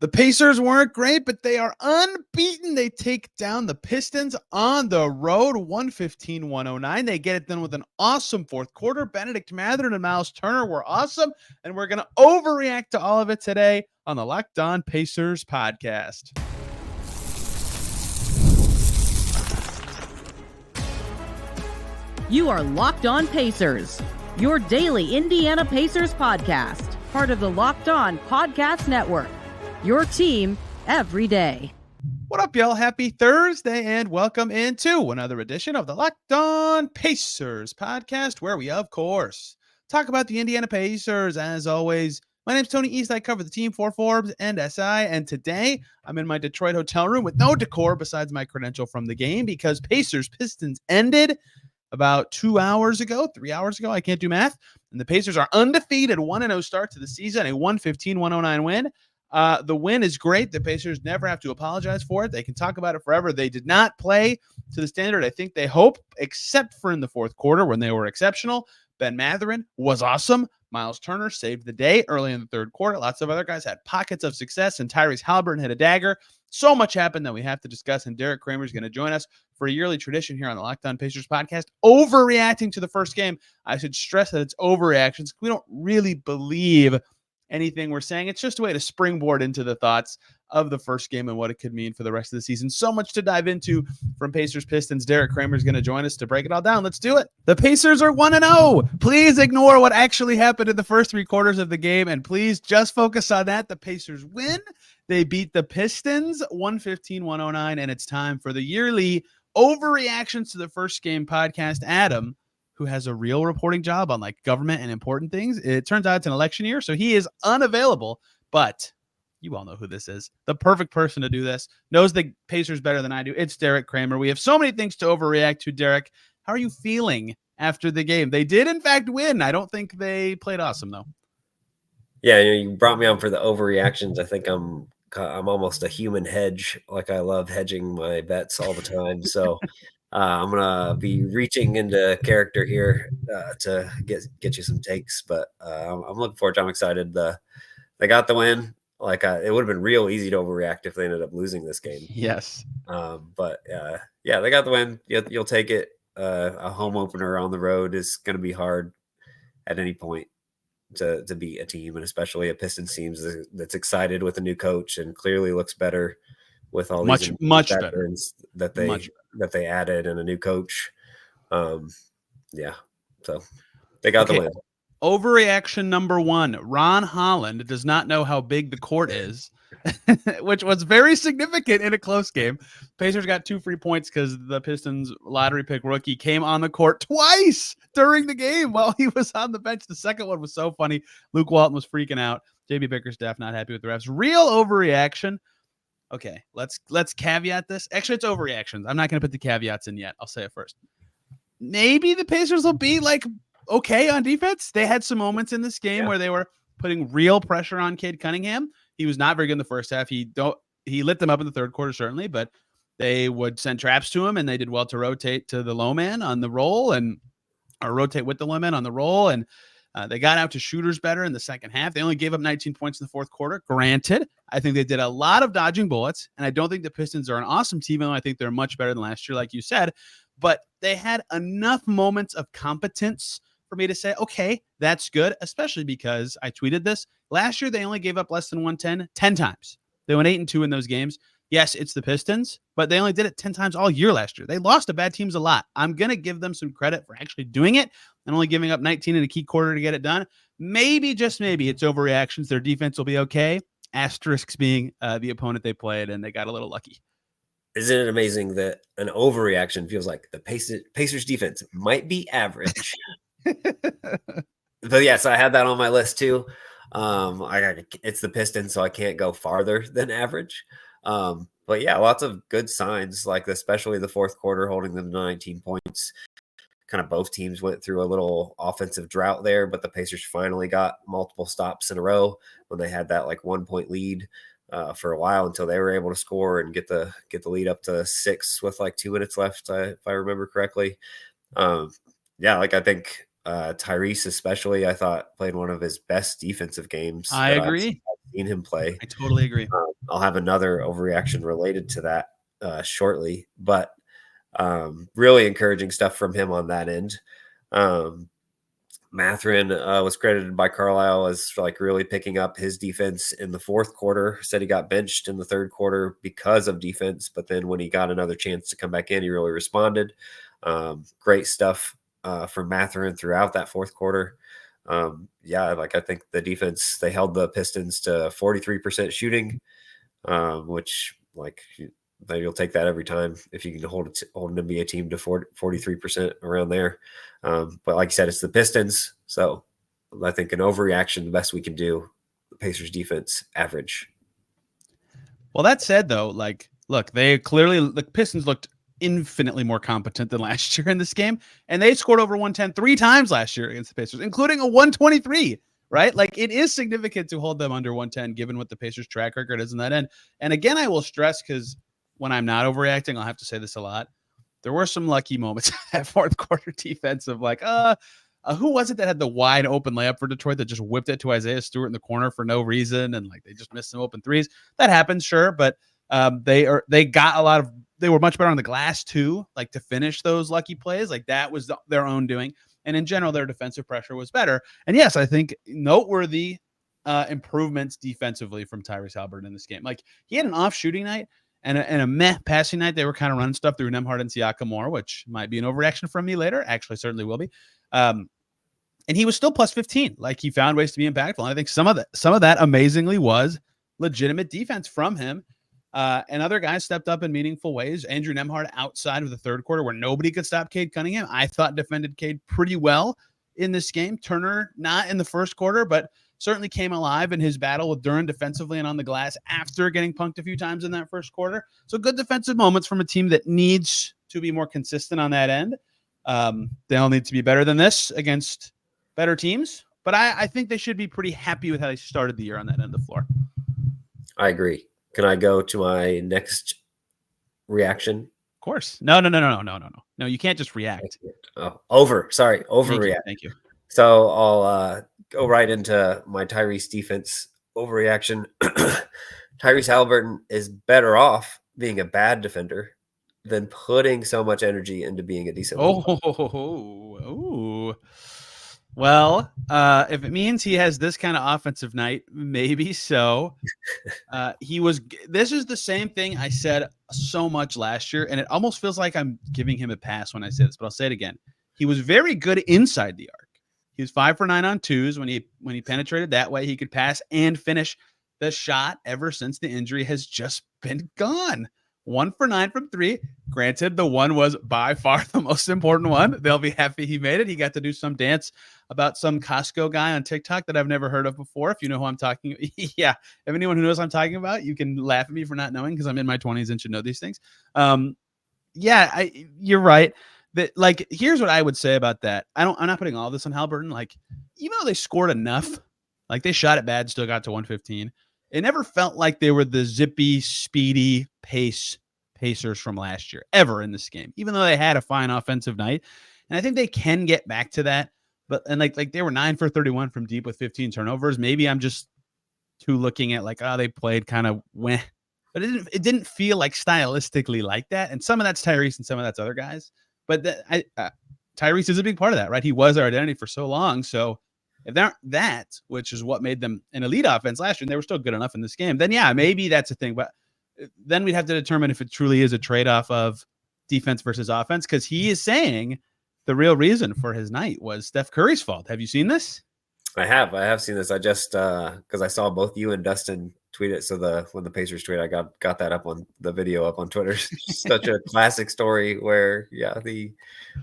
The Pacers weren't great, but they are unbeaten. They take down the Pistons on the road, 115-109. They get it done with an awesome fourth quarter. Bennedict, Mathurin, and Myles Turner were awesome, and we're going to overreact to all of it today on the Locked On Pacers podcast. You are Locked On Pacers, your daily Indiana Pacers podcast, part of the Locked On Podcast Network. Your team every day. What up, y'all? Happy Thursday and welcome into another edition of the Locked On Pacers podcast, where we, of course, talk about the Indiana Pacers. As always, my name's Tony East. I cover the team for Forbes and SI, and today I'm in my Detroit hotel room with no decor besides my credential from the game because Pistons ended about 3 hours ago. I can't do math. And the Pacers are undefeated, 1-0 start to the season, a 115-109 win. The win is great. The Pacers never have to apologize for it. They can talk about it forever. They did not play to the standard I think they hope, except for in the fourth quarter when they were exceptional. Ben Mathurin was awesome. Myles Turner saved the day early in the third quarter. Lots of other guys had pockets of success, and Tyrese Haliburton hit a dagger. So much happened that we have to discuss, and Derek Kramer is going to join us for a yearly tradition here on the Locked On Pacers podcast, overreacting to the first game. I should stress that it's overreactions. We don't really believe anything we're saying. It's just a way to springboard into the thoughts of the first game and what it could mean for the rest of the season. So much to dive into from Pacers Pistons. Derek Kramer is going to join us to break it all down. Let's do it. The Pacers are 1-0. Please ignore what actually happened in the first three quarters of the game, and please just focus on that. The Pacers win. They beat the Pistons 115-109, and it's time for the yearly Overreactions to the First Game podcast. Adam, who has a real reporting job on like government and important things. It turns out it's an election year, so he is unavailable, but you all know who this is. The perfect person to do this, knows the Pacers better than I do. It's Derek Kramer. We have so many things to overreact to. Derek, how are you feeling after the game? They did, in fact, win. I don't think they played awesome, though. Yeah, you brought me on for the overreactions. I think I'm almost a human hedge. Like I love hedging my bets all the time. So I'm gonna be reaching into character here to get you some takes, but I'm looking forward to. I'm excited. They got the win. Like it would have been real easy to overreact if they ended up losing this game. Yes. But yeah, they got the win. You'll take it. A home opener on the road is going to be hard at any point to beat a team, and especially a Pistons team that's excited with a new coach and clearly looks better with all these much veterans that they added and a new coach. Yeah, so they got the win. Overreaction number one. Ron Holland does not know how big the court is, which was very significant in a close game. Pacers got 2 free points because the Pistons lottery pick rookie came on the court twice during the game while he was on the bench. The second one was so funny. Luke Walton was freaking out. JB Bickerstaff not happy with the refs. Real overreaction. Okay, let's caveat this. Actually, it's overreactions. I'm not going to put the caveats in yet. I'll say it first. Maybe the Pacers will be like okay on defense. They had some moments in this game where they were putting real pressure on Cade Cunningham. He was not very good in the first half. He lit them up in the third quarter, certainly, but they would send traps to him, and they did well to rotate to the low man on the roll or rotate with the low man on the roll. And they got out to shooters better in the second half. They only gave up 19 points in the fourth quarter. Granted, I think they did a lot of dodging bullets, and I don't think the Pistons are an awesome team, and I think they're much better than last year, like you said, but they had enough moments of competence for me to say, okay, that's good, especially because I tweeted this. Last year, they only gave up less than 110 10 times. They went 8-2 in those games. Yes, it's the Pistons, but they only did it 10 times all year last year. They lost to bad teams a lot. I'm going to give them some credit for actually doing it and only giving up 19 in a key quarter to get it done. Maybe, just maybe, it's overreactions. Their defense will be okay. Asterisks being the opponent they played, and they got a little lucky. Isn't it amazing that an overreaction feels like the Pacers defense might be average? But yes, I had that on my list too. It's the Pistons, so I can't go farther than average. But yeah, lots of good signs, like especially the fourth quarter, holding them to 19 points. Kind of both teams went through a little offensive drought there, but the Pacers finally got multiple stops in a row when they had that like 1 point lead for a while until they were able to score and get the lead up to 6 with like 2 minutes left, if I remember correctly. Yeah, like I think Tyrese especially, I thought played one of his best defensive games. I agree. seen him play. I totally agree. I'll have another overreaction related to that shortly, but really encouraging stuff from him on that end. Mathurin was credited by Carlisle as like really picking up his defense in the fourth quarter. Said he got benched in the third quarter because of defense, but then when he got another chance to come back in, he really responded. Great stuff from Mathurin throughout that fourth quarter. I think the defense, they held the Pistons to 43% shooting, which like you'll take that every time if you can hold an NBA team to 43% around there. But like you said, it's the Pistons. So I think an overreaction, the best we can do, the Pacers defense average. Well, that said, though, like, look, the Pistons looked infinitely more competent than last year in this game. And they scored over 110 3 times last year against the Pacers, including a 123, right? Like, it is significant to hold them under 110, given what the Pacers track record is in that end. And again, I will stress, because when I'm not overreacting, I'll have to say this a lot. There were some lucky moments at fourth quarter defense of like, who was it that had the wide open layup for Detroit that just whipped it to Isaiah Stewart in the corner for no reason, and like they just missed some open threes? That happens, sure, but they were much better on the glass too, like to finish those lucky plays. Like that was their own doing, and in general, their defensive pressure was better. And yes, I think noteworthy improvements defensively from Tyrese Haliburton in this game. Like he had an off shooting night and a meh passing night. They were kind of running stuff through Nembhard and Siakam more, which might be an overreaction from me later. Actually, certainly will be. And he was still plus 15. Like he found ways to be impactful. And I think some of that amazingly was legitimate defense from him. And other guys stepped up in meaningful ways. Andrew Nembhard outside of the third quarter where nobody could stop Cade Cunningham, I thought defended Cade pretty well in this game. Turner, not in the first quarter, but certainly came alive in his battle with Duren defensively and on the glass after getting punked a few times in that first quarter. So good defensive moments from a team that needs to be more consistent on that end. They'll need to be better than this against better teams, but I think they should be pretty happy with how they started the year on that end of the floor. I agree. Can I go to my next reaction? Of course. No. No, you can't just react. Overreact. Thank you. So I'll go right into my Tyrese defense overreaction. Tyrese Haliburton is better off being a bad defender than putting so much energy into being a decent one. Well, if it means he has this kind of offensive night, maybe so. This is the same thing I said so much last year, and it almost feels like I'm giving him a pass when I say this, but I'll say it again. He was very good inside the arc. He was 5 for 9 on twos when he penetrated that way. He could pass and finish. The shot ever since the injury has just been gone. 1 for 9 from 3. Granted, the one was by far the most important one. They'll be happy he made it. He got to do some dance about some Costco guy on TikTok that I've never heard of before. If you know who I'm talking, yeah. If anyone who knows what I'm talking about, you can laugh at me for not knowing because I'm in my 20s and should know these things. You're right. That like, here's what I would say about that. I'm not putting all this on Haliburton. Like, even though they scored enough, like they shot it bad, still got to 115. It never felt like they were the zippy, speedy Pacers from last year ever in this game, even though they had a fine offensive night. And I think they can get back to that. But like they were 9 for 31 from deep with 15 turnovers. Maybe I'm just too looking at like, they played kind of weh. But it didn't feel like stylistically like that. And some of that's Tyrese and some of that's other guys. But Tyrese is a big part of that, right? He was our identity for so long. So if they're not that, which is what made them an elite offense last year, and they were still good enough in this game, then yeah, maybe that's a thing. But then we'd have to determine if it truly is a trade-off of defense versus offense, because he is saying the real reason for his night was Steph Curry's fault. Have you seen this? I have seen this. I just because I saw both you and Dustin tweet it. So when the Pacers tweet, I got that up on the video up on Twitter. Such a classic story where he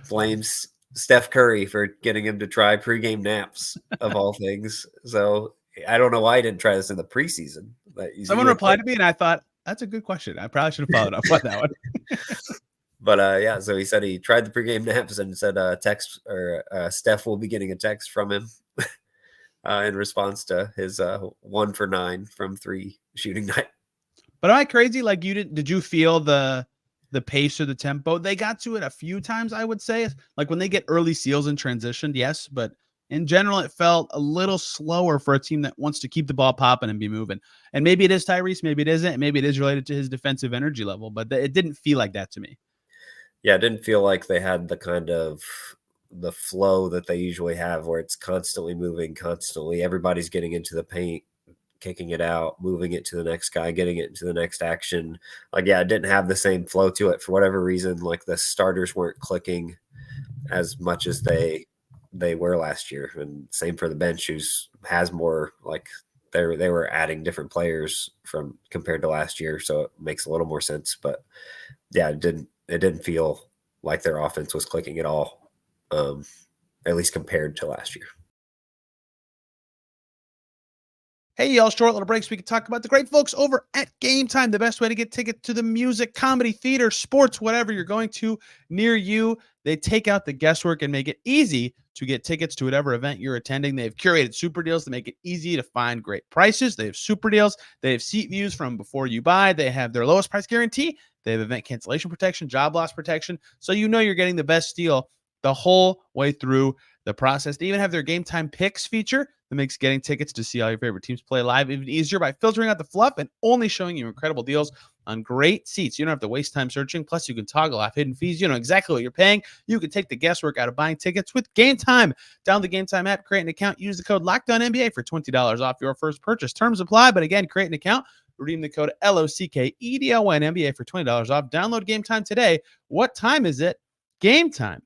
blames Steph Curry for getting him to try pregame naps of all things. So I don't know why he didn't try this in the preseason. Someone replied to me and I thought, that's a good question. I probably should have followed up on that one. But so he said he tried the pregame naps and said Steph will be getting a text from him in response to his 1 for 9 from 3 shooting night. But am I crazy? Like did you feel the pace or the tempo? They got to it a few times, I would say. Like when they get early seals in transition, yes, but in general, it felt a little slower for a team that wants to keep the ball popping and be moving. And maybe it is Tyrese, maybe it isn't, maybe it is related to his defensive energy level, but it didn't feel like that to me. Yeah, it didn't feel like they had the kind of the flow that they usually have where it's constantly moving, constantly. Everybody's getting into the paint, kicking it out, moving it to the next guy, getting it into the next action. Like, yeah, it didn't have the same flow to it for whatever reason. Like the starters weren't clicking as much as they were last year. And same for the bench, who's has more, like they were adding different players from compared to last year. So it makes a little more sense. But yeah, it didn't feel like their offense was clicking at all, at least compared to last year. Hey, y'all, short little breaks. We can talk about the great folks over at Gametime, the best way to get tickets to the music, comedy, theater, sports, whatever you're going to near you. They take out the guesswork and make it easy to get tickets to whatever event you're attending. They've curated super deals to make it easy to find great prices. They have super deals. They have seat views from before you buy. They have their lowest price guarantee. They have event cancellation protection, job loss protection. So you know you're getting the best deal the whole way through the process. They even have their Gametime Picks feature that makes getting tickets to see all your favorite teams play live even easier by filtering out the fluff and only showing you incredible deals on great seats. You don't have to waste time searching. Plus, you can toggle off hidden fees. You know exactly what you're paying. You can take the guesswork out of buying tickets with Gametime. Download the Gametime app, create an account, use the code LOCKEDONNBA for $20 off your first purchase. Terms apply, but again, create an account, redeem the code LOCKEDONNBA for $20 off. Download Gametime today. What time is it? Gametime.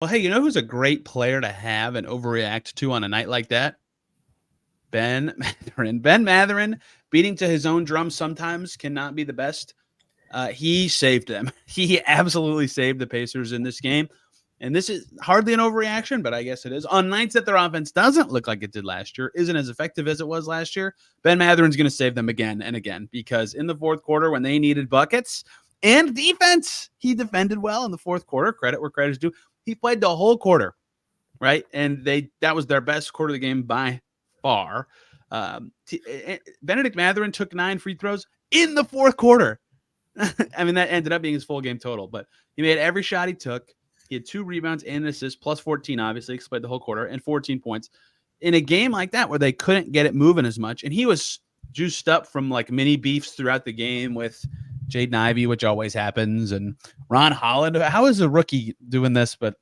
Well, hey, you know who's a great player to have and overreact to on a night like that? Ben Mathurin. Ben Mathurin, beating to his own drum sometimes cannot be the best. He saved them. He absolutely saved the Pacers in this game. And this is hardly an overreaction, but I guess it is. On nights that their offense doesn't look like it did last year, isn't as effective as it was last year, Ben Mathurin's going to save them again and again, because in the fourth quarter when they needed buckets and defense, he defended well in the fourth quarter. Credit where credit is due. He played the whole quarter, right? And that was their best quarter of the game by far. Bennedict Mathurin took 9 free throws in the fourth quarter. I mean, that ended up being his full game total, but he made every shot he took. He had 2 rebounds and an assist, plus 14, obviously, played the whole quarter, and 14 points. In a game like that where they couldn't get it moving as much, and he was juiced up from like mini beefs throughout the game with Jaden Ivey, which always happens, and Ron Holland. How is a rookie doing this? But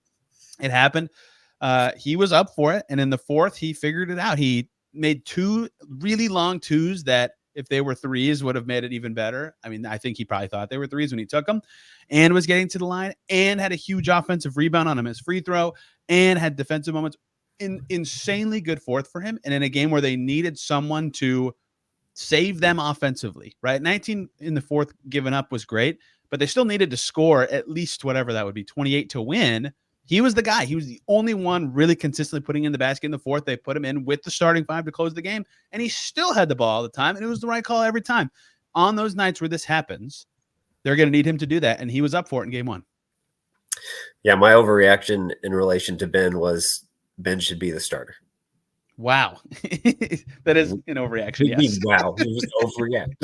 it happened. He was up for it, and in the fourth, he figured it out. He made 2 really long twos that, if they were threes, would have made it even better. I mean, I think he probably thought they were threes when he took them, and was getting to the line, and had a huge offensive rebound on him as free throw, and had defensive moments. Insanely good fourth for him, and in a game where they needed someone to save them offensively, right? 19 in the fourth given up was great, but they still needed to score at least whatever that would be, 28 to win. He was the guy. He was the only one really consistently putting in the basket in the fourth. They put him in with the starting 5 to close the game, and he still had the ball all the time, and it was the right call every time. On those nights where this happens, they're going to need him to do that, and he was up for it in game 1. Yeah, my overreaction in relation to Ben was Ben should be the starter. Wow. That is an overreaction, yes. Wow, he was overreact.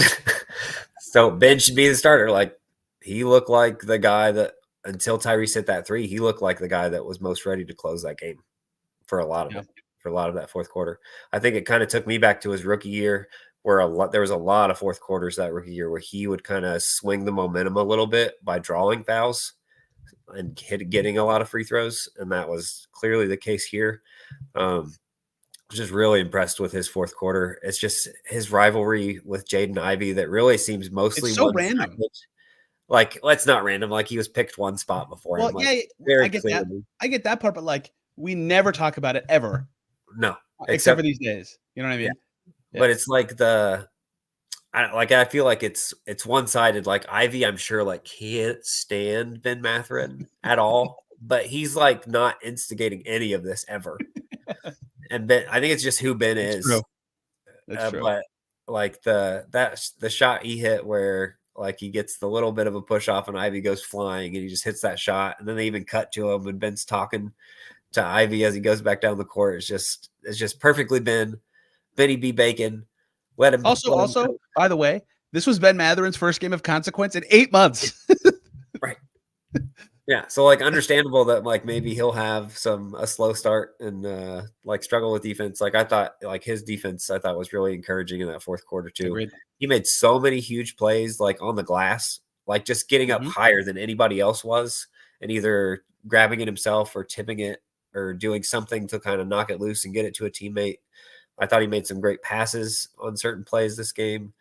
So Ben should be the starter. Like, he looked like the guy that, until Tyrese hit that 3, he looked like the guy that was most ready to close that game for a lot of it, for a lot of that fourth quarter. I think it kind of took me back to his rookie year, where there was a lot of fourth quarters that rookie year where he would kind of swing the momentum a little bit by drawing fouls and getting a lot of free throws, and that was clearly the case here. Just really impressed with his fourth quarter. It's just his rivalry with Jaden Ivey that really seems mostly so random. Like, it's not random. Like, he was picked one spot before him. Well, yeah, I get that. I get that part, but like, we never talk about it ever. No, except for these days. You know what I mean? Yeah. But it's like I feel like it's one-sided. Like, Ivy, I'm sure, like, can't stand Ben Mathurin at all, but he's like not instigating any of this ever. And Ben, I think it's just who Ben is. True. That's true. But like the shot he hit where like he gets the little bit of a push off and Ivy goes flying and he just hits that shot, and then they even cut to him and Ben's talking to Ivy as he goes back down the court. It's just perfectly Ben. Benny B. Bacon. Let him. Also, by the way, this was Ben Mathurin's first game of consequence in 8 months. Right. Yeah, so, like, understandable that, like, maybe he'll have a slow start and, like, struggle with defense. Like, I thought, like, his defense, I thought was really encouraging in that fourth quarter too. Agreed. He made so many huge plays, like, on the glass, like, just getting up Mhm. higher than anybody else was and either grabbing it himself or tipping it or doing something to kinda knock it loose and get it to a teammate. I thought he made some great passes on certain plays this game.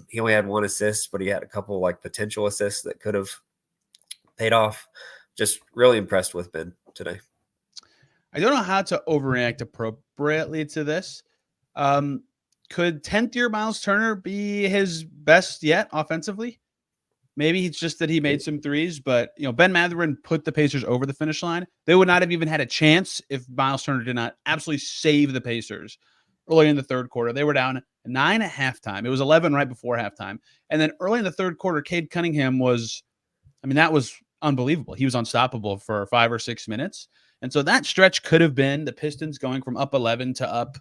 He only had 1 assist, but he had a couple, like, potential assists that could have paid off. Just really impressed with Ben today. I don't know how to overreact appropriately to this. Um, could 10th year Myles Turner be his best yet offensively? Maybe it's just that he made some threes, but Ben Mathurin put the Pacers over the finish line. They would not have even had a chance if Myles Turner did not absolutely save the Pacers early in the third quarter. They were down 9 at halftime. It was 11 right before halftime. And then early in the third quarter, Cade Cunningham that was unbelievable. He was unstoppable for 5 or 6 minutes. And so that stretch could have been the Pistons going from up 11 to up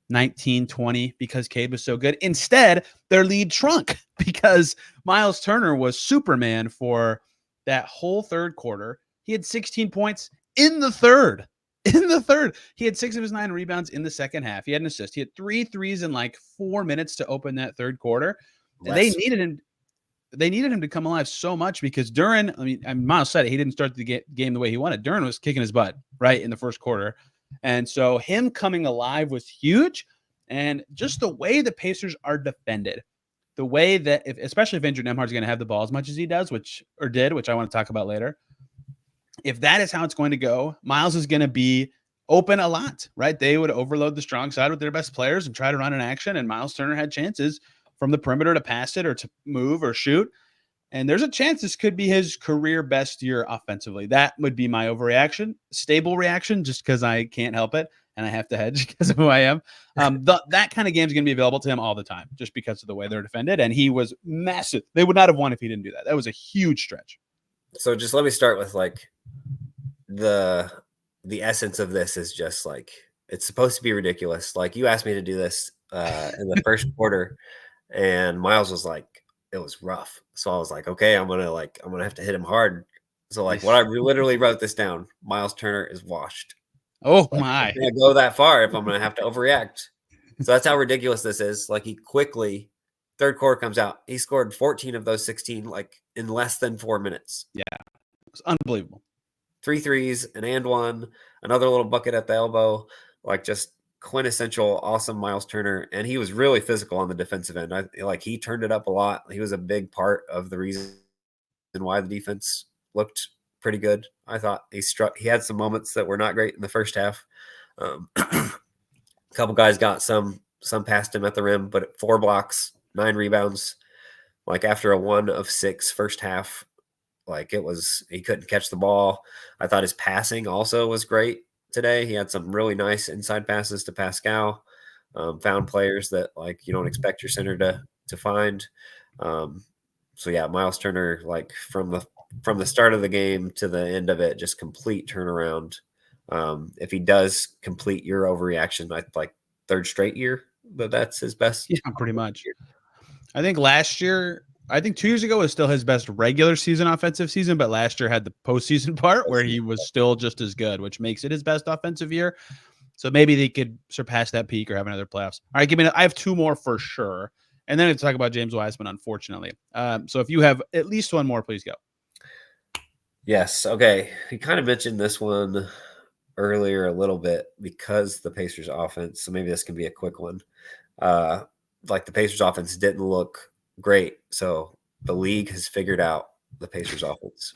19, 20 because Cade was so good. Instead, their lead shrunk because Myles Turner was Superman for that whole third quarter. He had 16 points in the third. In the third, he had 6 of his 9 rebounds in the second half. He had an assist. He had 3 threes in like 4 minutes to open that third quarter. They needed him. They needed him to come alive so much because Duren, Myles said it, he didn't start the game the way he wanted. Duren was kicking his butt right in the first quarter. And so him coming alive was huge. And just the way the Pacers are defended, the way that, especially if Andrew Nembhard's going to have the ball as much as he does, which I want to talk about later. If that is how it's going to go, Myles is going to be open a lot, right? They would overload the strong side with their best players and try to run an action. And Myles Turner had chances from the perimeter to pass it or to move or shoot. And there's a chance this could be his career best year offensively. That would be my overreaction, stable reaction, just because I can't help it and I have to hedge because of who I am. That kind of game is going to be available to him all the time, just because of the way they're defended. And he was massive. They would not have won if he didn't do that. That was a huge stretch. So just let me start with like the essence of this is just like it's supposed to be ridiculous. Like you asked me to do this in the first quarter, and Myles was like, it was rough. So I was like, okay, I'm gonna have to hit him hard. So like what I literally wrote this down, Myles Turner is washed. Oh like, my! I can't go that far if I'm gonna have to overreact. So that's how ridiculous this is. Like he quickly, third quarter comes out, he scored 14 of those 16 like in less than 4 minutes. Yeah, it was unbelievable. 3 threes, an and one, another little bucket at the elbow, like just quintessential awesome Myles Turner. And he was really physical on the defensive end. He turned it up a lot. He was a big part of the reason why the defense looked pretty good. I thought he had some moments that were not great in the first half. A couple guys got some past him at the rim, but 4 blocks, 9 rebounds, like after a 1 of 6 first half. Like he couldn't catch the ball. I thought his passing also was great today. He had some really nice inside passes to Pascal, found players that like you don't expect your center to find. So yeah, Myles Turner, like from the start of the game to the end of it, just complete turnaround. If he does complete your overreaction, I like third straight year, but that's his best. Yeah, pretty much. I think 2 years ago was still his best regular season offensive season, but last year had the postseason part where he was still just as good, which makes it his best offensive year. So maybe they could surpass that peak or have another playoffs. All right, I have 2 more for sure. And then to talk about James Wiseman, unfortunately. So if you have at least 1 more, please go. Yes. Okay. We kind of mentioned this one earlier a little bit because the Pacers offense, so maybe this can be a quick one. Like the Pacers offense didn't look great. So the league has figured out the Pacers offense.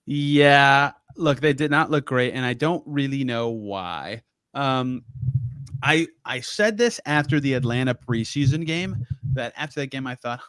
Yeah, look, they did not look great, and I don't really know why. I said this after the Atlanta preseason game, that after that game I thought,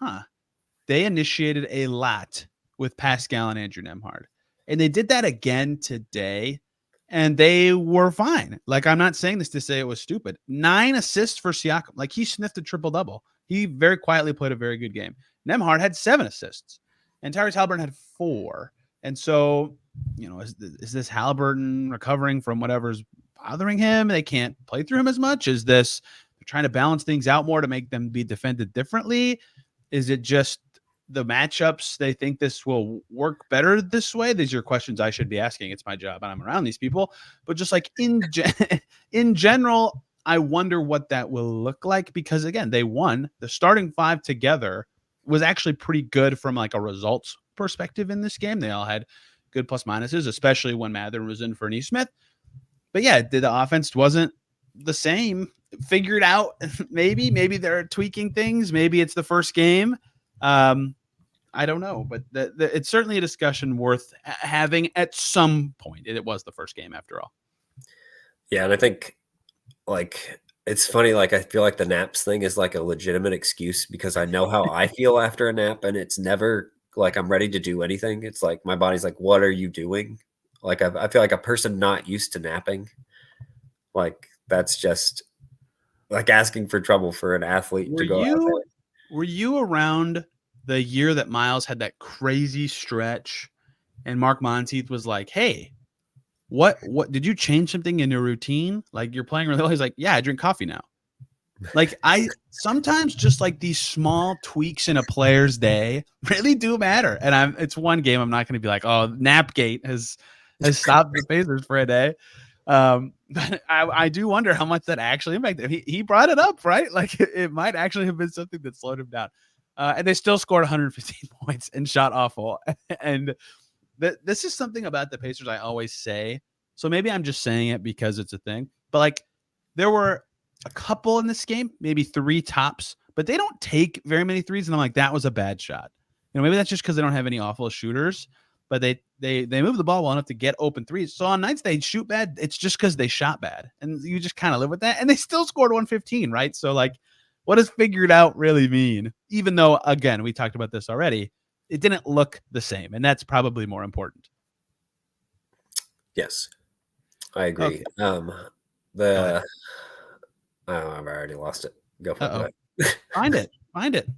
they initiated a lot with Pascal and Andrew Nembhard. And they did that again today, and they were fine. Like, I'm not saying this to say it was stupid. 9 assists for Siakam. Like, he sniffed a triple-double. He very quietly played a very good game. Nembhard had 7 assists, and Tyrese Haliburton had 4. And so, is this Haliburton recovering from whatever's bothering him? They can't play through him as much? Is this they're trying to balance things out more to make them be defended differently? Is it just the matchups, they think this will work better this way. These are questions I should be asking. It's my job and I'm around these people. But just like in general, I wonder what that will look like, because again, they won. The starting five together was actually pretty good from like a results perspective in this game. They all had good plus minuses, especially when Mathurin was in for Smith. But yeah, the offense wasn't the same. Figured out maybe they're tweaking things. Maybe it's the first game. I don't know, but it's certainly a discussion worth having at some point. It was the first game after all. Yeah, and I think like it's funny. Like I feel like the naps thing is like a legitimate excuse, because I know how I feel after a nap, and it's never like I'm ready to do anything. It's like my body's like, "What are you doing?" Like I feel like a person not used to napping. Like that's just like asking for trouble for an athlete to go out there. Were you around the year that Myles had that crazy stretch and Mark Monteith was like, "Hey, what did you change something in your routine? Like you're playing really well." He's like, "Yeah, I drink coffee now." Like I sometimes just like these small tweaks in a player's day really do matter. And it's one game. I'm not going to be like, "Oh, Napgate has stopped the Pacers for a day." But I do wonder how much that actually impacted. He brought it up, right? Like it might actually have been something that slowed him down. And they still scored 115 points and shot awful. And this is something about the Pacers I always say. So maybe I'm just saying it because it's a thing. But like there were a couple in this game, maybe 3 tops, but they don't take very many threes. And I'm like, that was a bad shot. Maybe that's just because they don't have any awful shooters, but they move the ball well enough to get open threes. So on nights they shoot bad, it's just because they shot bad. And you just kind of live with that. And they still scored 115, right? So like, what does figured out really mean? Even though, again, we talked about this already, it didn't look the same. And that's probably more important. Yes, I agree. Okay. I've already lost it. Go for it. Find it.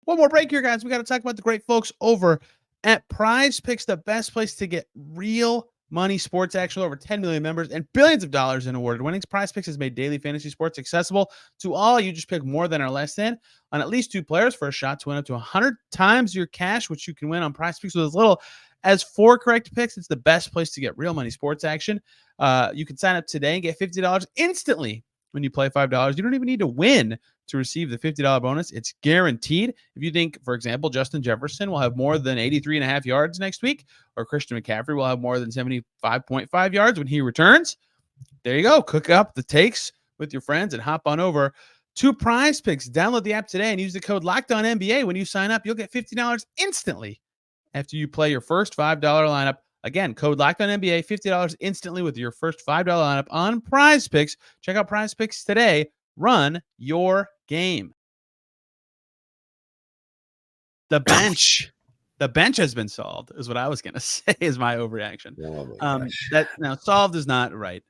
One more break here, guys. We got to talk about the great folks over at PrizePicks, the best place to get real money sports action. Over 10 million members and billions of dollars in awarded winnings. PrizePicks has made daily fantasy sports accessible to all. You just pick more than or less than on at least 2 players for a shot to win up to 100 times your cash, which you can win on PrizePicks with as little as 4 correct picks. It's the best place to get real money sports action. You can sign up today and get $50 instantly when you play $5. You don't even need to win to receive the $50 bonus. It's guaranteed. If you think, for example, Justin Jefferson will have more than 83.5 yards next week, or Christian McCaffrey will have more than 75.5 yards when he returns, there you go. Cook up the takes with your friends and hop on over to PrizePicks. Download the app today and use the code LOCKEDONNBA. When you sign up, you'll get $50 instantly after you play your first $5 lineup. Again, code LOCKEDONNBA, $50 instantly with your first $5 lineup on PrizePicks. Check out PrizePicks today. Run your game. The bench has been solved, is what I was going to say, is my overreaction. Oh that now solved is not right.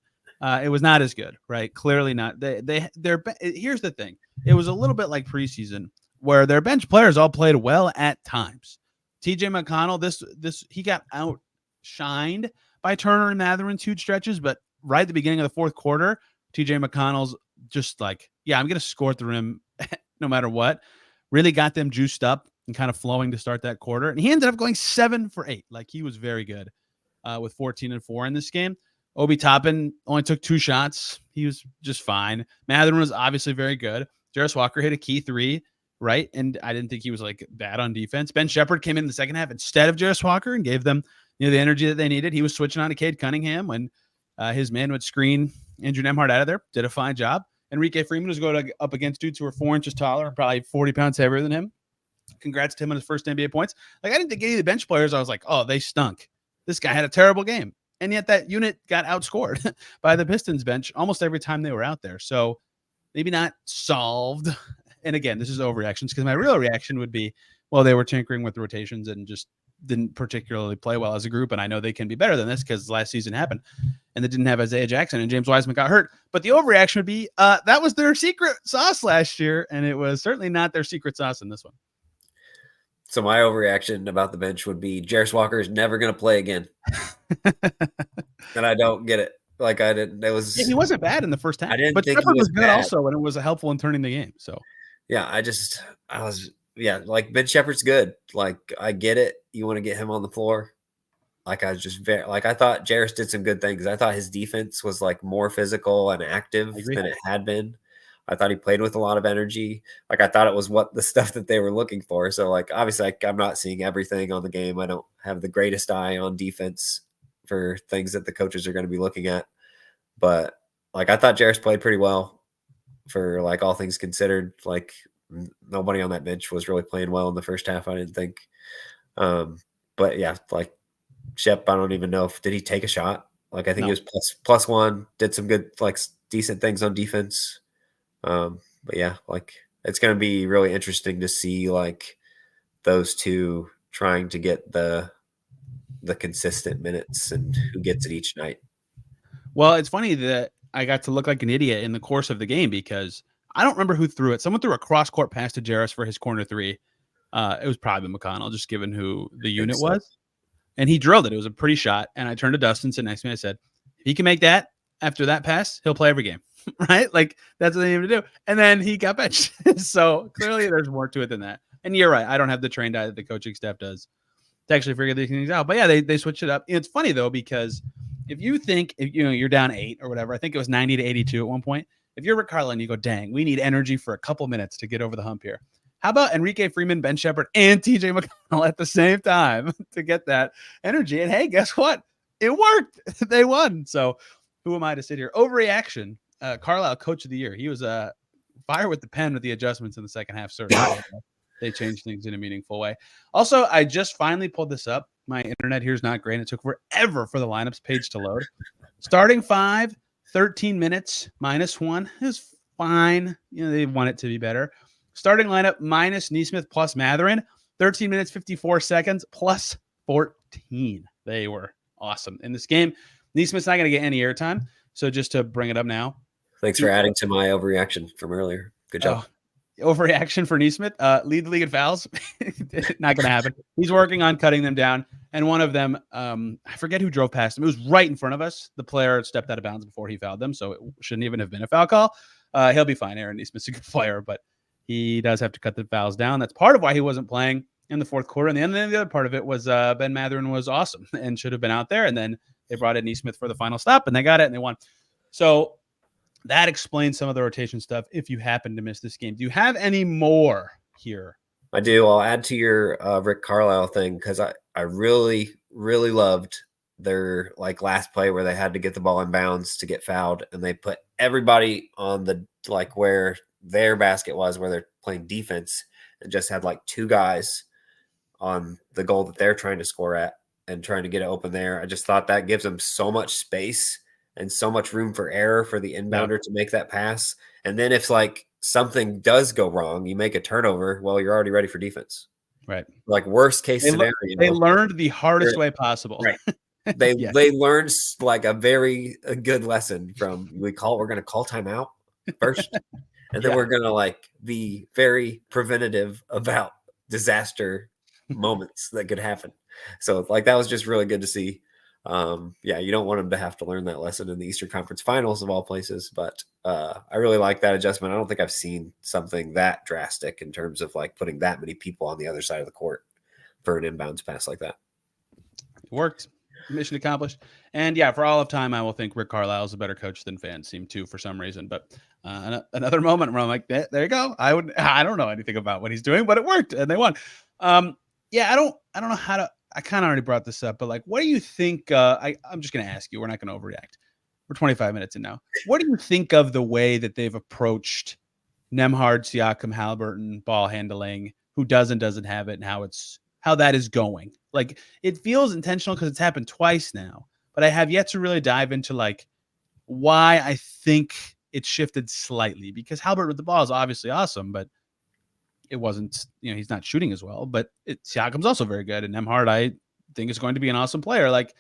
It was not as good, right? Clearly not. Here's the thing. It was a little bit like preseason where their bench players all played well at times. TJ McConnell, he got outshined by Turner and Mathurin's huge stretches, but right at the beginning of the fourth quarter, TJ McConnell's just like, yeah, I'm going to score at the rim no matter what. Really got them juiced up and kind of flowing to start that quarter. And he ended up going 7 for 8. Like he was very good with 14 and 4 in this game. Obi Toppin only took 2 shots. He was just fine. Mathurin was obviously very good. Jarris Walker hit a key 3, right? And I didn't think he was like bad on defense. Ben Shepherd came in the second half instead of Jarris Walker and gave them the energy that they needed. He was switching on to Cade Cunningham when his man would screen Andrew Nembhard out of there. Did a fine job. Enrique Freeman was going up against dudes who were 4 inches taller, probably 40 pounds heavier than him. Congrats to him on his first NBA points. Like, I didn't think any of the bench players, I was like, oh, they stunk. This guy had a terrible game. And yet that unit got outscored by the Pistons bench almost every time they were out there. So maybe not solved. And again, this is overreactions, because my real reaction would be, well, they were tinkering with rotations and just didn't particularly play well as a group. And I know they can be better than this because last season happened and they didn't have Isaiah Jackson and James Wiseman got hurt. But the overreaction would be that was their secret sauce last year. And it was certainly not their secret sauce in this one. So my overreaction about the bench would be Jarris Walker is never going to play again. And I don't get it. Like I didn't, it was, he wasn't bad in the first half. I didn't but think Shepard he was good bad. Also, and it was helpful in turning the game. So Yeah, like Ben Shepherd's good. Like I get it. You want to get him on the floor. Like I was just I thought Jarris did some good things. I thought his defense was like more physical and active I agree. than it had been. I thought he played with a lot of energy. Like I thought it was what the stuff that they were looking for. So like obviously I'm not seeing everything on the game. I don't have the greatest eye on defense for things that the coaches are going to be looking at. But like I thought Jarris played pretty well for like all things considered. Like nobody on that bench was really playing well in the first half, I didn't think. But yeah, like Shep, I don't even know did he take a shot? Like I think he was plus one, did some good like decent things on defense. But yeah, like it's going to be really interesting to see like those two trying to get the consistent minutes and who gets it each night. Well, it's funny that I got to look like an idiot in the course of the game because I don't remember who threw it. Someone threw a cross-court pass to Jarris for his corner three. It was probably McConnell, just given who the unit was. And he drilled it. It was a pretty shot. And I turned to Dustin, sitting next to me. I said, if he can make that after that pass, he'll play every game. Right? Like, that's what they need to do. And then he got benched. So clearly there's more to it than that. And you're right. I don't have the trained eye that the coaching staff does to actually figure these things out. But yeah, they switched it up. It's funny, though, because if you think, you're down 8 or whatever, I think it was 90 to 82 at one point. If you're Rick Carlisle and you go, dang, we need energy for a couple minutes to get over the hump here. How about Enrique Freeman, Ben Shepherd, and TJ McConnell at the same time to get that energy? And hey, guess what? It worked. They won. So who am I to sit here? Overreaction. Carlisle, coach of the year. He was fire with the pen with the adjustments in the second half. Certainly, they changed things in a meaningful way. Also, I just finally pulled this up. My internet here is not great. It took forever for the lineups page to load. Starting 5, 13 minutes, -1 is fine. They want it to be better. Starting lineup minus Nesmith plus Mathurin, 13 minutes, 54 seconds, plus 14. They were awesome in this game. Nesmith's not going to get any airtime. So just to bring it up now. Thanks for adding to my overreaction from earlier. Good job. Overreaction for Nesmith. Lead the league in fouls. Not going to happen. He's working on cutting them down. And one of them, I forget who drove past him. It was right in front of us. The player stepped out of bounds before he fouled them. So it shouldn't even have been a foul call. He'll be fine. Aaron Nesmith's a good player, but he does have to cut the fouls down. That's part of why he wasn't playing in the fourth quarter. And then the other part of it was Ben Mathurin was awesome and should have been out there. And then they brought in Nesmith for the final stop, and they got it, and they won. So that explains some of the rotation stuff if you happen to miss this game. Do you have any more here? I do. I'll add to your Rick Carlisle thing because I really, really loved their like last play where they had to get the ball in bounds to get fouled, and they put everybody on the like where their basket was, where they're playing defense, and just had like 2 guys on the goal that they're trying to score at and trying to get it open there. I just thought that gives them so much space and so much room for error for the inbounder to make that pass. And then if like something does go wrong, you make a turnover, well, you're already ready for defense. Right. Like worst case scenario. They learned the hardest way possible. Right. They learned like a very good lesson from we're going to call timeout first. And then we're going to like be very preventative about disaster moments that could happen. So like, that was just really good to see. You don't want them to have to learn that lesson in the Eastern Conference Finals of all places, but I really like that adjustment. I don't think I've seen something that drastic in terms of like putting that many people on the other side of the court for an inbounds pass like that. It worked. Mission accomplished. And yeah, for all of time, I will think Rick Carlisle is a better coach than fans seem to for some reason. But another moment where I'm like, there you go. I don't know anything about what he's doing, but it worked and they won. I don't know how to. I kind of already brought this up, but like, what do you think? I'm just going to ask you. We're not going to overreact. We're 25 minutes in now. What do you think of the way that they've approached Nembhard, Siakam, Haliburton, ball handling, who doesn't have it, and how that is going? Like, it feels intentional because it's happened twice now, but I have yet to really dive into like why I think it shifted slightly, because Haliburton with the ball is obviously awesome, but it wasn't, he's not shooting as well, but Siakam's also very good. And Nembhard, I think, is going to be an awesome player. Like,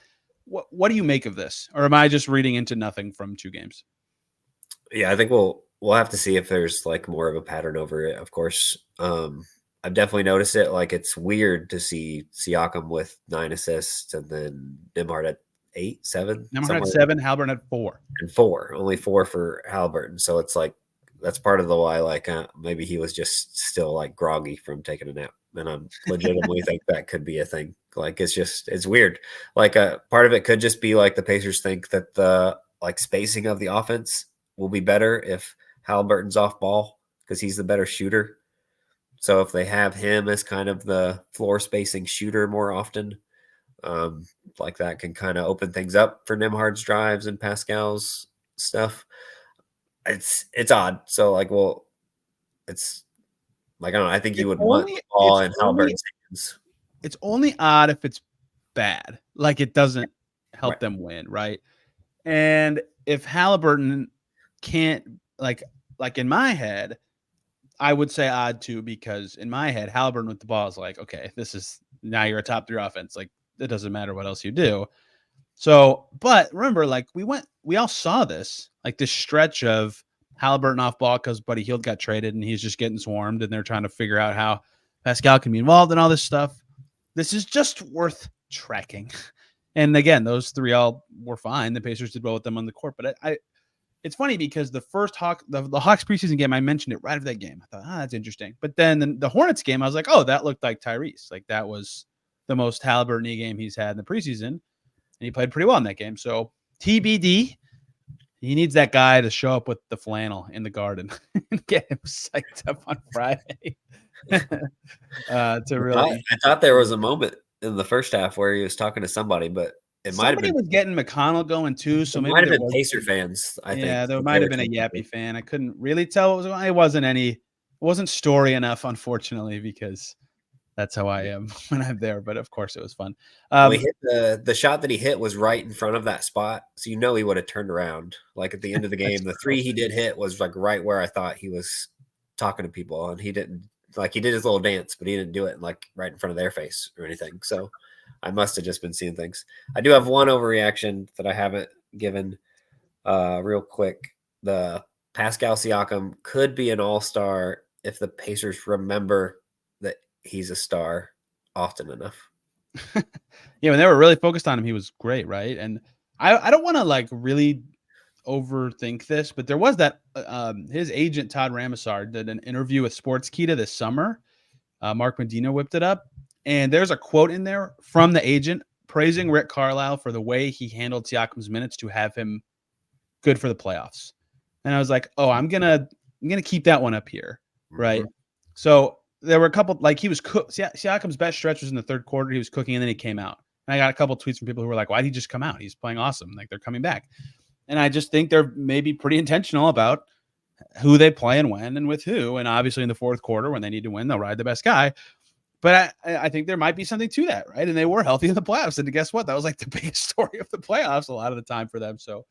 what do you make of this? Or am I just reading into nothing from 2 games? Yeah, I think we'll have to see if there's like more of a pattern over it. Of course, I've definitely noticed it. Like, it's weird to see Siakam with 9 assists and then Nembhard at 8, 7. Nembhard had 7, Haliburton had 4. And 4, only 4 for Haliburton. So it's like that's part of the why, like, maybe he was just still like groggy from taking a nap. And I legitimately think that could be a thing. Like, it's weird. Like, part of it could just be like the Pacers think that the like spacing of the offense will be better if Haliburton's off ball because he's the better shooter. So if they have him as kind of the floor spacing shooter more often, like that can kind of open things up for Nembhard's drives and Pascal's stuff. It's odd. So like, well, it's like, I don't know. I think you would want the ball in Haliburton's hands. It's only odd if it's bad, like it doesn't help them win, right? And if Haliburton can't, like in my head, I would say odd too, because in my head, Haliburton with the ball is like, okay, this is now you're a top 3 offense. Like, it doesn't matter what else you do. So, but remember, like we all saw this, like this stretch of Haliburton off ball because Buddy Hield got traded and he's just getting swarmed and they're trying to figure out how Pascal can be involved in all this stuff. This is just worth tracking. And again, those 3 all were fine. The Pacers did well with them on the court, but it's funny because the first the Hawks preseason game, I mentioned it right after that game. I thought, that's interesting. But then the Hornets game, I was like, oh, that looked like Tyrese. Like that was the most Haliburton game he's had in the preseason. And he played pretty well in that game. So TBD, he needs that guy to show up with the flannel in the garden and get him psyched up on Friday. I thought there was a moment in the first half where he was talking to somebody, but it might have been was getting McConnell going too. So maybe might have been Pacer fans. I think. Yeah, there might have been a Yappy fan. I couldn't really tell what was going on. It wasn't story enough, unfortunately, because that's how I am when I'm there. But of course, it was fun. He hit the shot that he hit was right in front of that spot, so he would have turned around. Like at the end of the game, the 3 he did hit was like right where I thought he was talking to people, and he didn't. Like he did his little dance, but he didn't do it like right in front of their face or anything. So I must have just been seeing things. I do have one overreaction that I haven't given real quick. The Pascal Siakam could be an all-star if the Pacers remember that he's a star often enough. Yeah, when they were really focused on him, he was great, right? And I don't want to like really overthink this, but there was that his agent Todd Ramasar did an interview with Sportskeeda this summer. Mark Medina whipped it up, and there's a quote in there from the agent praising Rick Carlisle for the way he handled Siakam's minutes to have him good for the playoffs. And I was like, oh, I'm gonna keep that one up here, right? Mm-hmm. So there were a couple, like he was Siakam's best stretch was in the third quarter. He was cooking, and then he came out. And I got a couple tweets from people who were like, why did he just come out? He's playing awesome. Like they're coming back. And I just think they're maybe pretty intentional about who they play and when and with who. And obviously in the fourth quarter, when they need to win, they'll ride the best guy. But I think there might be something to that, right? And they were healthy in the playoffs. And guess what? That was like the biggest story of the playoffs a lot of the time for them. So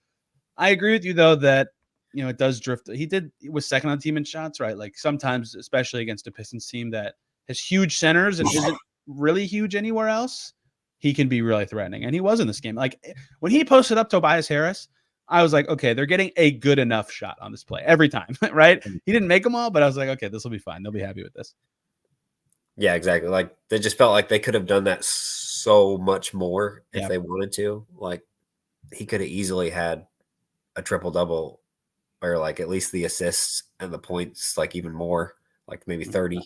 I agree with you, though, that, it does drift. He was second on the team in shots, right? Like sometimes, especially against a Pistons team that has huge centers and isn't really huge anywhere else, he can be really threatening. And he was in this game. Like when he posted up Tobias Harris, I was like, okay, they're getting a good enough shot on this play every time, right? He didn't make them all, but I was like, okay, this will be fine. They'll be happy with this. Yeah, exactly. Like they just felt like they could have done that so much more if they wanted to. Like he could have easily had a triple-double or like at least the assists and the points, like even more, like maybe 30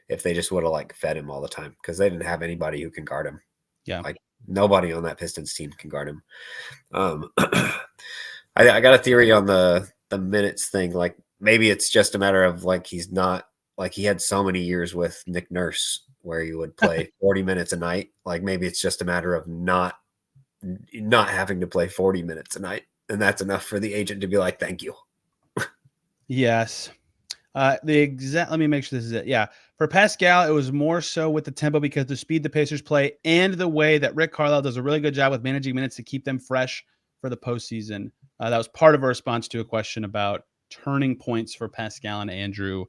if they just would have like fed him all the time because they didn't have anybody who can guard him. Yeah. Like nobody on that Pistons team can guard him. I got a theory on the minutes thing. Like maybe it's just a matter of like he's not like he had so many years with Nick Nurse where he would play 40 minutes a night. Like maybe it's just a matter of not having to play 40 minutes a night, and that's enough for the agent to be like, thank you. Yes. Let me make sure this is it. Yeah. For Pascal, it was more so with the tempo because the speed the Pacers play and the way that Rick Carlisle does a really good job with managing minutes to keep them fresh for the postseason. That was part of a response to a question about turning points for Pascal and Andrew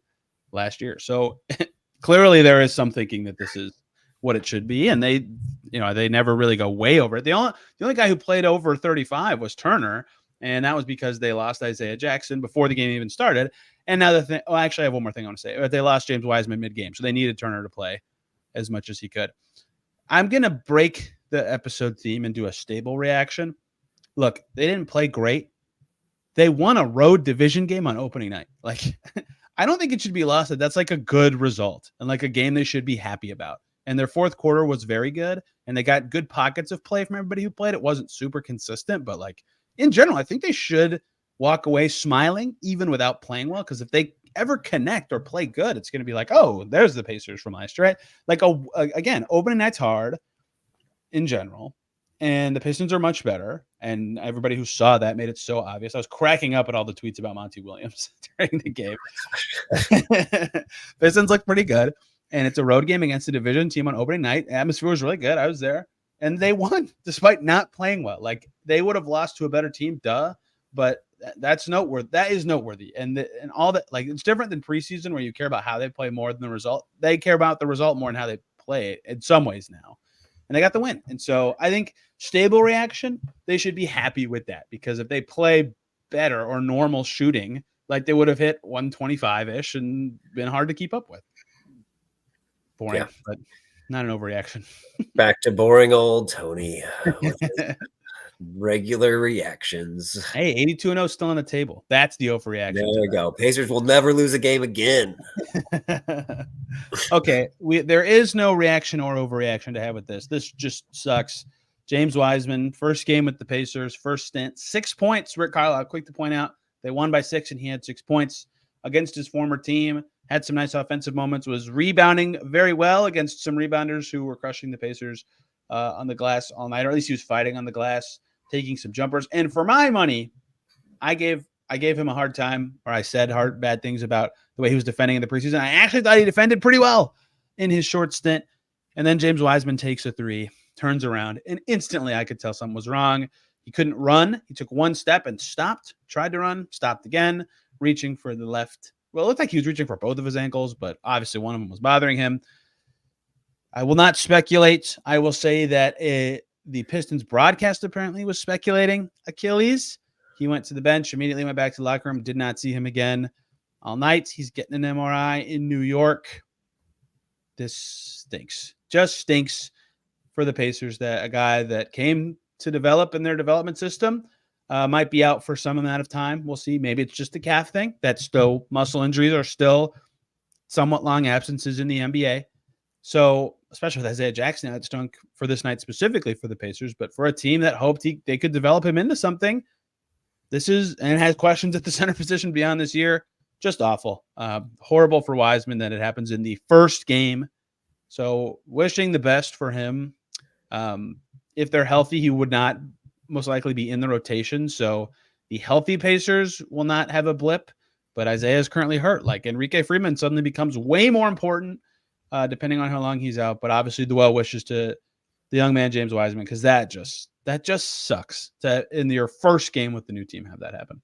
last year. So clearly there is some thinking that this is what it should be. And they never really go way over it. The only guy who played over 35 was Turner. And that was because they lost Isaiah Jackson before the game even started. And now actually I have one more thing I want to say. They lost James Wiseman mid-game, so they needed Turner to play as much as he could. I'm going to break the episode theme and do a stable reaction. Look, they didn't play great. They won a road division game on opening night. Like, I don't think it should be lost. That's like a good result and like a game they should be happy about. And their fourth quarter was very good, and they got good pockets of play from everybody who played. It wasn't super consistent, but like in general, I think they should walk away smiling even without playing well, because if they ever connect or play good, it's going to be like, oh, there's the Pacers from last year, right? Like, again, opening night's hard in general, and the Pistons are much better, and everybody who saw that made it so obvious. I was cracking up at all the tweets about Monty Williams during the game. Pistons look pretty good, and it's a road game against a division team on opening night. The atmosphere was really good. I was there, and they won despite not playing well. Like, they would have lost to a better team, but that's noteworthy. That is noteworthy. And all that, like, it's different than preseason where you care about how they play more than the result. They care about the result more than how they play it in some ways now. And they got the win. And so I think stable reaction, they should be happy with that, because if they play better or normal shooting, like, they would have hit 125-ish and been hard to keep up with. Boring, but not an overreaction. Back to boring old Tony. Regular reactions. Hey, 82-0 still on the table. That's the overreaction. There we go. Pacers will never lose a game again. Okay, there is no reaction or overreaction to have with this. This just sucks. James Wiseman, first game with the Pacers, first stint, 6 points. Rick Carlisle, quick to point out, they won by 6, and he had 6 points against his former team. Had some nice offensive moments, was rebounding very well against some rebounders who were crushing the Pacers on the glass all night, or at least he was fighting on the glass, taking some jumpers. And for my money, I gave him a hard time, or I said bad things about the way he was defending in the preseason. I actually thought he defended pretty well in his short stint. And then James Wiseman takes a 3, turns around, and instantly I could tell something was wrong. He couldn't run. He took one step and stopped, tried to run, stopped again, reaching for the left. Well, it looked like he was reaching for both of his ankles, but obviously one of them was bothering him. I will not speculate. I will say that the Pistons broadcast apparently was speculating Achilles. He went to the bench, immediately went back to the locker room, did not see him again all night. He's getting an MRI in New York. This stinks. Just stinks for the Pacers that a guy that came to develop in their development system might be out for some amount of time. We'll see. Maybe it's just a calf thing. That's still, muscle injuries are still somewhat long absences in the NBA. So, especially with Isaiah Jackson, it stunk for this night specifically for the Pacers, but for a team that hoped they could develop him into something, this is, and has questions at the center position beyond this year, just awful. Horrible for Wiseman that it happens in the first game. So, wishing the best for him. If they're healthy, he would not most likely be in the rotation. So the healthy Pacers will not have a blip, but Isaiah is currently hurt. Like, Enrique Freeman suddenly becomes way more important depending on how long he's out. But obviously the well wishes to the young man, James Wiseman, because that just sucks to, in your first game with the new team, have that happen.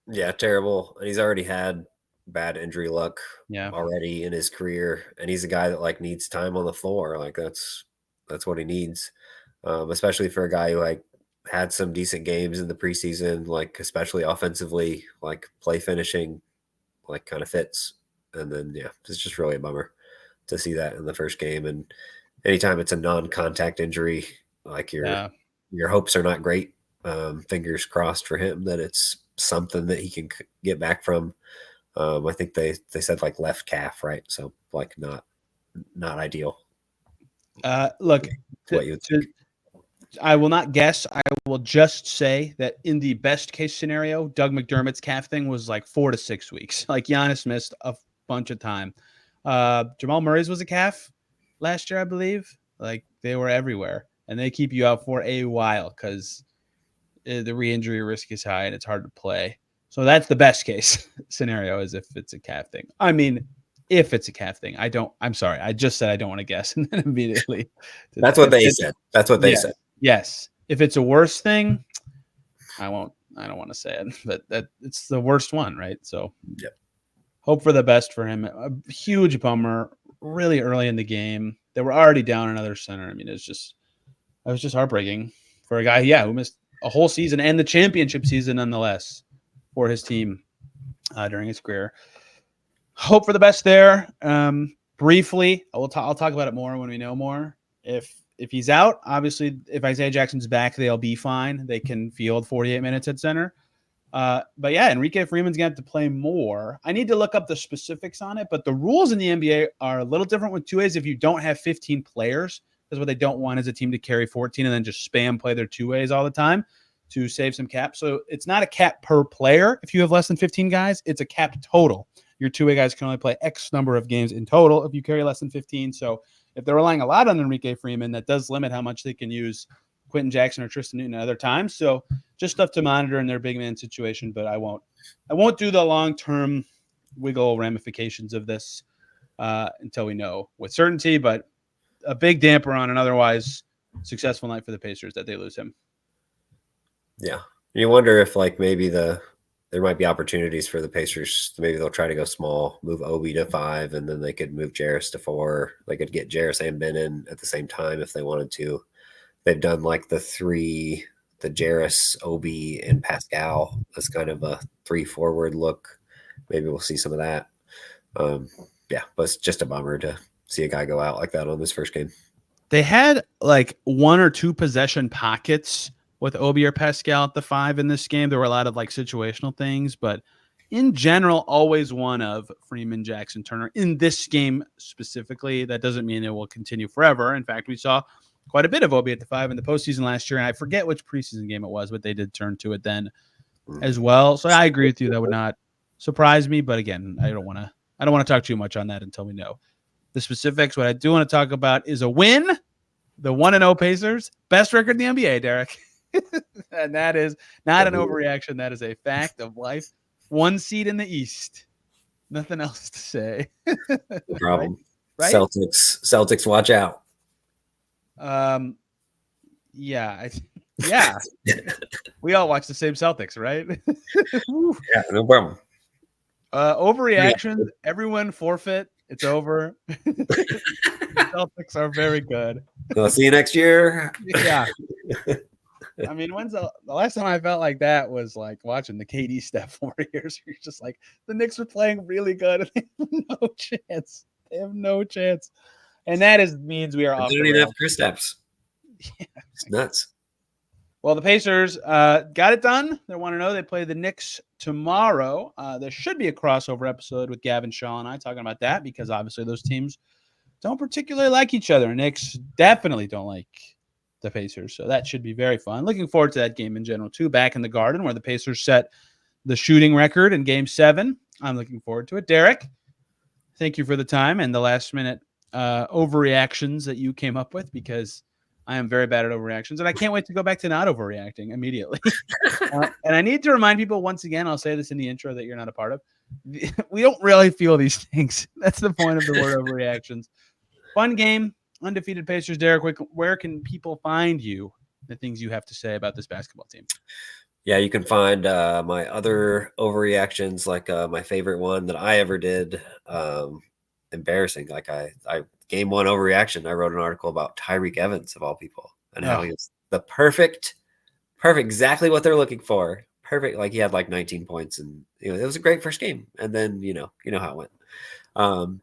Yeah, terrible. And he's already had bad injury luck already in his career. And he's a guy that, like, needs time on the floor. Like, that's what he needs. Especially for a guy who, like, had some decent games in the preseason, like, especially offensively, like, play finishing, like, kind of fits. And then, it's just really a bummer to see that in the first game. And anytime it's a non-contact injury, like, your hopes are not great. Fingers crossed for him that it's something that he can get back from. I think they said, like, left calf, right? So, like, not ideal. Look, what you would think. I will not guess. I will just say that in the best case scenario, Doug McDermott's calf thing was like 4 to 6 weeks. Like, Giannis missed a bunch of time. Jamal Murray's was a calf last year, I believe. Like, they were everywhere, and they keep you out for a while because the re-injury risk is high and it's hard to play. So that's the best case scenario, is if it's a calf thing. I mean, if it's a calf thing, I'm sorry. I just said I don't want to guess, and then immediately. That's what they said. That's what they said. Yes. If it's a worse thing, I don't want to say it, but it's the worst one, right? So hope for the best for him. A huge bummer really early in the game. They were already down another center. I mean, it was just heartbreaking for a guy, who missed a whole season and the championship season nonetheless for his team during his career. Hope for the best there. Briefly, I'll talk about it more when we know more. If he's out, obviously, if Isaiah Jackson's back, they'll be fine. They can field 48 minutes at center. But yeah, Enrique Freeman's going to have to play more. I need to look up the specifics on it, but the rules in the NBA are a little different with 2As if you don't have 15 players, because what they don't want is a team to carry 14 and then just spam play their 2As all the time to save some cap. So it's not a cap per player. If you have less than 15 guys, it's a cap total. Your 2A guys can only play X number of games in total if you carry less than 15. So if they're relying a lot on Enrique Freeman, that does limit how much they can use Quentin Jackson or Tristan Newton at other times. So just stuff to monitor in their big man situation, but I won't do the long-term wiggle ramifications of this until we know with certainty, but a big damper on an otherwise successful night for the Pacers that they lose him. Yeah. You wonder if like maybe there might be opportunities for the Pacers. Maybe they'll try to go small, move Obi to 5, and then they could move Jarris to 4. They could get Jarris and Ben in at the same time if they wanted to. They've done like the Jarris, Obi, and Pascal as kind of a 3-forward look. Maybe we'll see some of that. Yeah, but it's just a bummer to see a guy go out like that on this first game. They had like 1 or 2 possession pockets with Obi or Pascal at the 5 in this game. There were a lot of like situational things, but in general, always one of Freeman, Jackson, Turner. In this game specifically, that doesn't mean it will continue forever. In fact, we saw quite a bit of Obi at the 5 in the postseason last year, and I forget which preseason game it was, but they did turn to it then as well. So I agree with you. That would not surprise me, but again, I don't want to talk too much on that until we know the specifics. What I do want to talk about is a win. The 1-0 Pacers, best record in the NBA, Derek. And that is not an overreaction. That is a fact of life. 1 seed in the East. Nothing else to say. No problem. Right? Celtics, watch out. Yeah. We all watch the same Celtics, right? Yeah, no problem. Overreactions. Everyone forfeit. It's over. Celtics are very good. I'll see you next year. Yeah. I mean, when's the last time I felt like that was like watching the KD Steph Warriors? You're just like, the Knicks are playing really good and they have no chance. They have no chance. And that means we are off. They don't even have Chris Stapps. Yeah. It's nuts. Well, the Pacers got it done. They're 1-0. They play the Knicks tomorrow. There should be a crossover episode with Gavin Shaw and I talking about that because obviously those teams don't particularly like each other. Knicks definitely don't like the Pacers. So that should be very fun. Looking forward to that game in general, too, back in the Garden where the Pacers set the shooting record in Game 7. I'm looking forward to it. Derek, thank you for the time and the last-minute overreactions that you came up with because I am very bad at overreactions, and I can't wait to go back to not overreacting immediately. And I need to remind people once again, I'll say this in the intro that you're not a part of, we don't really feel these things. That's the point of the word overreactions. Fun game. Undefeated Pacers. Derek, where can people find you, the things you have to say about this basketball team? Yeah, you can find my other overreactions, like my favorite one that I ever did. Embarrassing. Like I game 1 overreaction. I wrote an article about Tyrese Evans of all people and how he was the perfect, exactly what they're looking for. Perfect. Like he had like 19 points and it was a great first game. And then, you know how it went.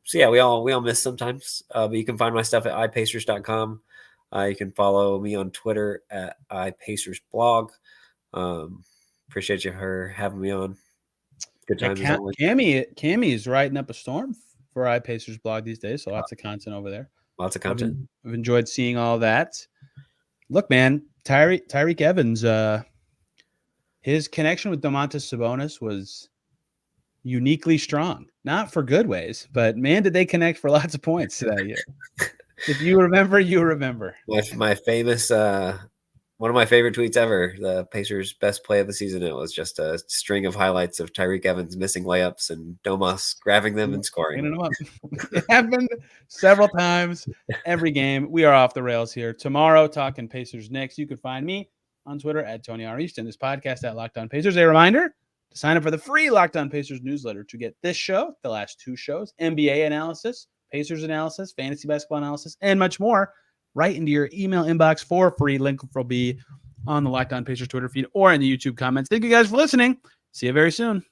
So yeah, we all miss sometimes, but you can find my stuff at ipacers.com. You can follow me on Twitter at ipacersblog. Appreciate you having me on. Good time. Cammy is riding up a storm for iPacers blog these days. So lots of content over there. Lots of content. I've enjoyed seeing all that. Look, man, Tyrese Evans, his connection with Domantas Sabonis was uniquely strong, not for good ways, but man, did they connect for lots of points today. If you remember, you remember. My famous, one of my favorite tweets ever, the Pacers' best play of the season. It was just a string of highlights of Tyrese Evans missing layups and Domas grabbing them and scoring. It happened several times every game. We are off the rails here. Tomorrow, talking Pacers Knicks. You can find me on Twitter at Tony R. Easton. This podcast at Locked On Pacers. A reminder to sign up for the free Locked On Pacers newsletter to get this show, the last 2 shows, NBA analysis, Pacers analysis, fantasy basketball analysis, and much more right into your email inbox for free. Link will be on the Locked On Pacers Twitter feed or in the YouTube comments. Thank you guys for listening. See you very soon.